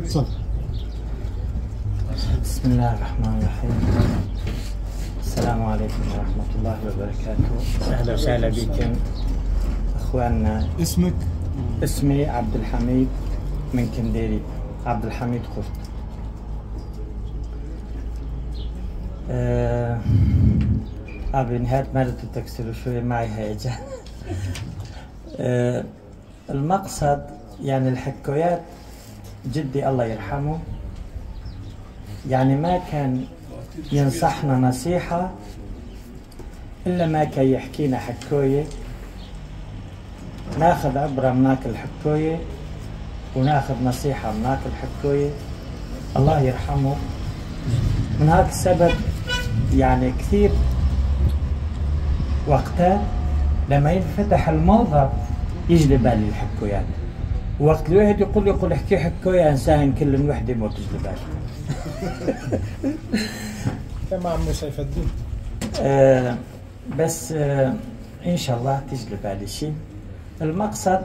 صدق. بسم الله الرحمن الرحيم. السلام عليكم ورحمة الله وبركاته. أهلا وسهلا بكم أخواننا. اسمك؟ اسمي عبد الحميد من كنديري، عبد الحميد قرط. بنهاية مرة تكسروا شوية معي هيجان. المقصد يعني الحكايات، جدي الله يرحمه يعني ما كان ينصحنا نصيحة إلا ما كان يحكينا حكاية، ناخذ عبرة مناك الحكاية وناخذ نصيحة مناك الحكاية. الله يرحمه. من هذا السبب يعني كثير وقتها لما ينفتح الموضوع يجي بالي الحكايات، وقت الواحد يقول احكي حكاية انسان كل وحده ما تجي بالي. تمام مو سيف الدين. بس ان شاء الله تجي بالي شيء. المقصد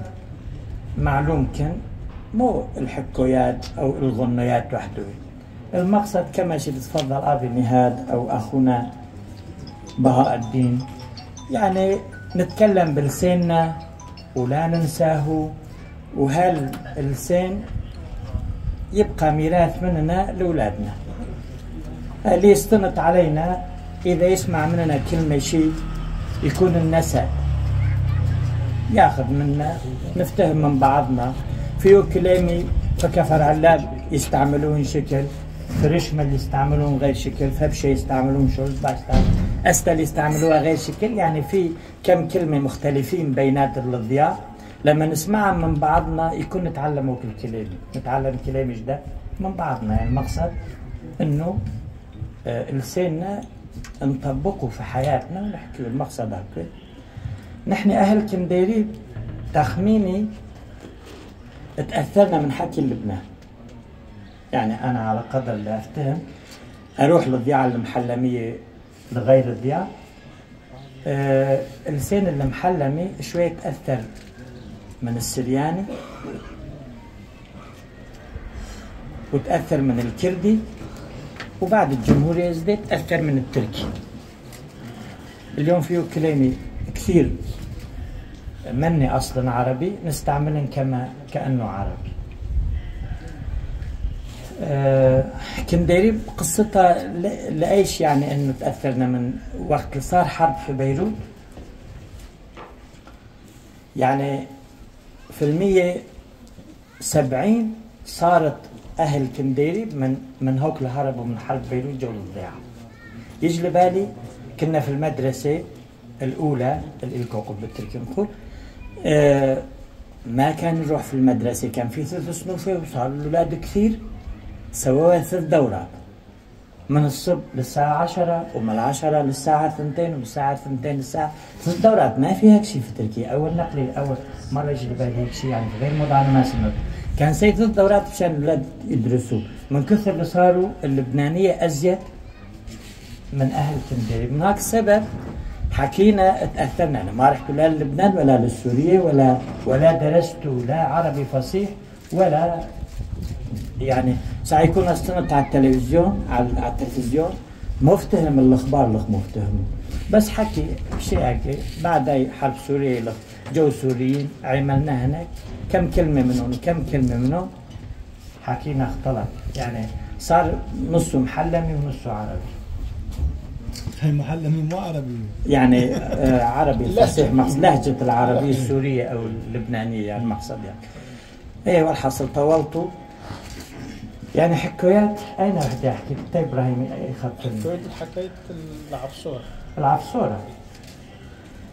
معلوم كان مو الحكايات او الغنيات وحده، المقصد كما تفضل ابي نهاد او اخونا بهاء الدين، يعني نتكلم بلساننا ولا ننساه، وهاللسان يبقى ميراث مننا لأولادنا. اللي يستنط علينا إذا يسمع مننا كلمة شيء يكون النسى ياخذ منا، نفتهم من بعضنا. فيه كلامي فكفر علاب يستعملون شكل، فرشمل يستعملون غير شكل، فبشة يستعملون شرب، أستل يستعملوها غير شكل. يعني في كم كلمة مختلفين بينات الضياء، لما نسمعها من بعضنا يكون نتعلموا كل كلمة، نتعلم كلام جديد من بعضنا. يعني المقصد إنه لساننا نطبقه في حياتنا ونحكي. المقصد هكذا. نحن أهل كنديري تخميني تأثرنا من حكي اللبنان. يعني أنا على قدر اللي أفتهم أروح للضياع المحلمية لغير الضياع، اللسان المحلمي شوية تأثر من السرياني وتأثر من الكردي، وبعد الجمهورية زدت تأثر من التركي. اليوم فيه كلامي كثير مني أصلا عربي نستعملن كأنه عربي. كنديري قصتها لأيش يعني انه تأثرنا من وقت صار حرب في بيروت. يعني في 170 صارت اهل كنديري من هوك الهرب ومن حرب بيروت جو للضياع. يجي لبالي كنا في المدرسة الأولى الكوكب بالتركي نقول، ما كان نروح في المدرسة، كان في 3 صنوف وصار الأولاد كثير، سووا 3 دورات من الصبح للساعة 10، ومن 10 للساعة 2، ومن الساعة 2 للساعة 3 دورات. ما في هيك شيء في تركيا. أول نقلي أول مرة يجي لبالي هيك شيء، يعني غير موضوع أنا ما سمعت. كان 3 دورات مشان الأولاد يدرسوا. من كثر اللي صاروا اللبنانية أزيد من أهل كنديري. من هاك السبب حكينا تأثرنا. أنا ما رحت لا للبنان ولا للسورية ولا درست لا عربي فصيح ولا يعني سيكون استنط على التلفزيون على التلفزيون مفتهم الاخبار اللي مفتهم، بس حكي شيء هيك. بعد حرب سوريا جو سوريين عملنا هناك كم كلمه منهم حكينا اختلط، يعني صار نصه محلمي ونصه عربي. هي محلمي مو عربي يعني عربي فصيح، لهجه العربيه السوريه او اللبنانيه يعني المقصد. يعني ايه والحصل طولتوا. يعني حكايات أين بدي أحكي؟ أنت إبراهيم أي خط؟ حكيت العفصورة. العفصورة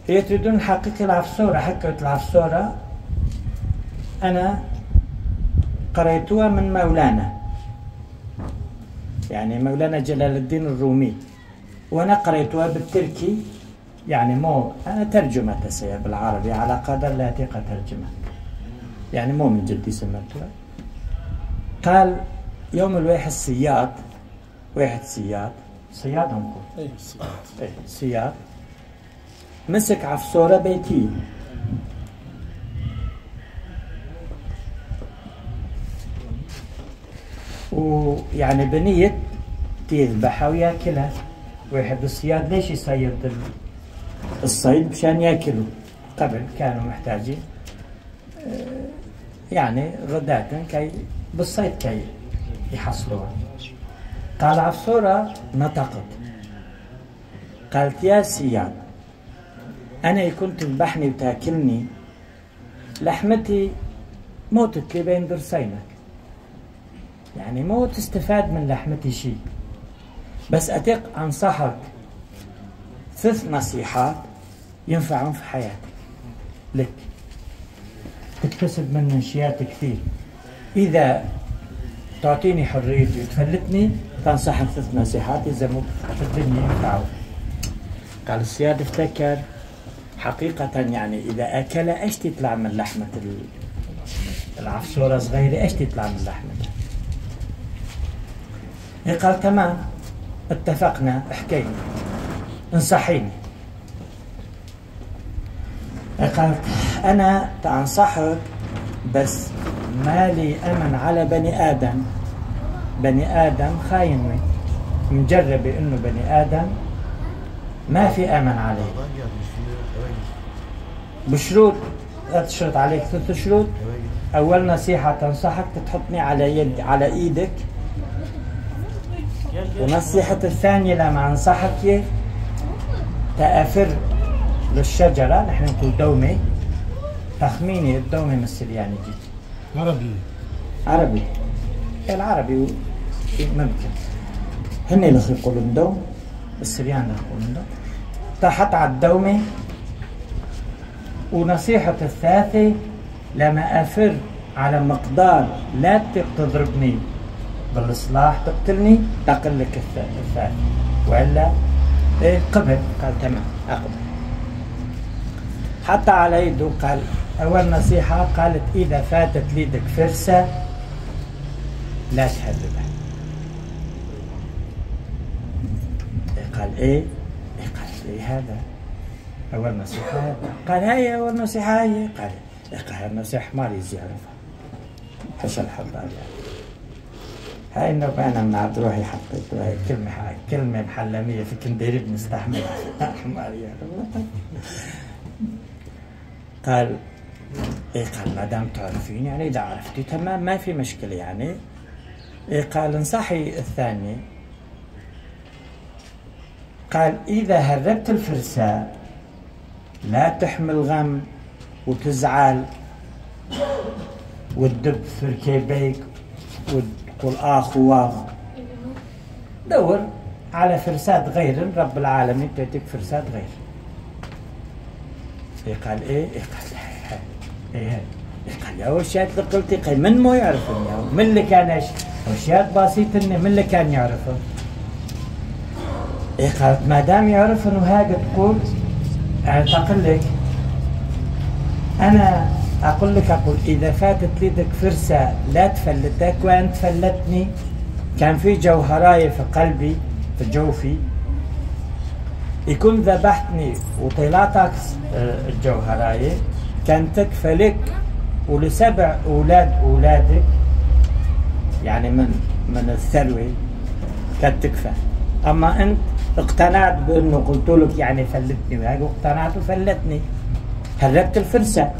هي تريدون حقيقة العفصورة. حكاية العفصورة أنا قريتها من مولانا، يعني مولانا جلال الدين الرومي، وأنا قريتها بالتركي. يعني مو أنا ترجمة تسير بالعربي على قدر لا أطيق ترجمة، يعني مو من جدي سمعتها. قال يوم الواحد صياد نقول صياد مسك عفصورة بيتية، ويعني بنية تذبحها وياكلها. ويحب الصياد ليش يصيد الصيد؟ مشان ياكلوا. قبل كانوا محتاجين يعني غداة كي بالصيد كي يحصلوها. قال عفصورة نطقت قالت يا صياد أنا كنت تذبحني وتاكلني لحمتي موتت لي بين ضرسينك، يعني مو تستفاد من لحمتي شيء، بس أتق أنصحك 3 نصيحات ينفعون في حياتك لك تكتسب من أشياء كثير. إذا تعطيني حريتي وتفلتني تنصحك 3 نصيحات إذا مو في الدنيا ينفعوا. قال الصياد افتكر حقيقة يعني إذا أكل إيش تطلع من لحمة العفصورة صغيرة، إيش تطلع من لحمتها؟ قال تمام اتفقنا، احكينا انصحيني. قالت أنا تنصحك بس ما لي أمن على بني آدم، بني آدم خاينني، مجربة إنه بني آدم ما في أمن عليه. بشروط تشرط عليك 3 شروط. أول نصيحة تنصحك تحطني على إيدك، ونصيحة الثانية لما أنصحك تأفر للشجرة، نحن نقول دومة، تخميني الدومة مثل يعني جيت عربي العربي ممكن هن اللي يقولون دوم، السريان اللي يقولون دوم. تحط على الدومة. ونصيحة الثالثة لما أفر على مقدار لا تضربني بالإصلاح تقتلني أقل لك الثالث وإلا إيه قبل. قال تمام أقبل. حتى على يده قال أول نصيحة قالت إذا فاتت ليدك فرسة لا تهربها. قال إيه؟ قال إيه هذا أول نصيحة هذا؟ قال هاي أول نصيحة هاي. قال النصيحة ما ريز يعرفها حش الحضار يعني. هاي النوبة أنا من عبد روحي حطيت هاي كلمة محلمية في كنديري بنستحملها حمار يعرفها. قال إيه؟ قال ما دام تعرفين يعني إذا عرفتي تمام ما في مشكلة يعني. إيه؟ قال انصحي الثاني. قال إذا هربت الفرسان لا تحمل غم وتزعل وتدب في ركيبيك وتقول آخ واخ. دور على فرسات غير رب العالمين تعطيك فرسات غير. إيه؟ قال إيه؟ إيه؟ قال إيه؟ قال يا وشيات اللي قلتي قال من مو يعرفني من اللي كان إيش وشيات بسيطة من اللي كان يعرفه. إيه؟ قالت ما دام يعرف إنه هاجة تقول يعني تقول لك أنا أقول لك إذا فاتت ليدك فرسة لا تفلتك، وأن تفلتني كان في جوهراية في قلبي في جوفي يكون ذبحتني وطلعتك الجوهراية كان تكفى لك ول7 أولادك يعني من الثروة كانت تكفى. أما أنت اقتنعت بأنه قلت لك يعني فلتني وهيك واقتنعت وفلتني هربت الفرسة.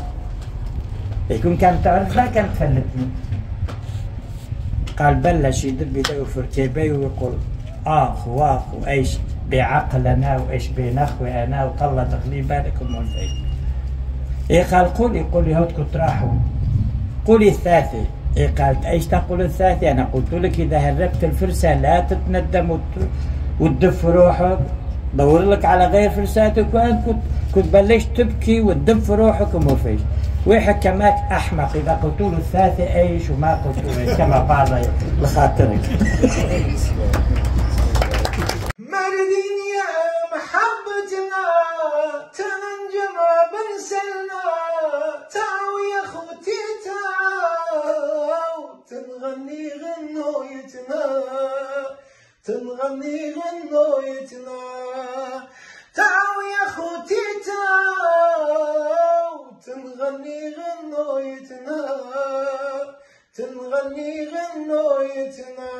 يكون كانت تعرف لا كانت فلتني. قال بلش يدب يديه في ركيبيه ويقول آخ واخ وإيش بعقلنا وإيش بنخوي أنا وطلع تخلي بالكم والفيك. إيه؟ قال قولي هوت كنت راحوا قولي الثالثة. إيه؟ قالت إيش تقول الثالثة؟ أنا قلت لك إذا هربت الفرسة لا تتندم وتدف روحك، دور لك على غير فرساتك، وأنت كنت بلشت تبكي وتدف روحك وما فيش. ويحك كماك أحمق إذا قلت له الثالثة إيش وما قلت له إيش كما بعض لخاطرك. مردين يا محبتنا تنجم برسلنا تعو يا خوتي تعو تنغني غنويتنا تنغني غنويتنا تعو يا خوتي تعو تنغني غنويتنا تنغني غنويتنا.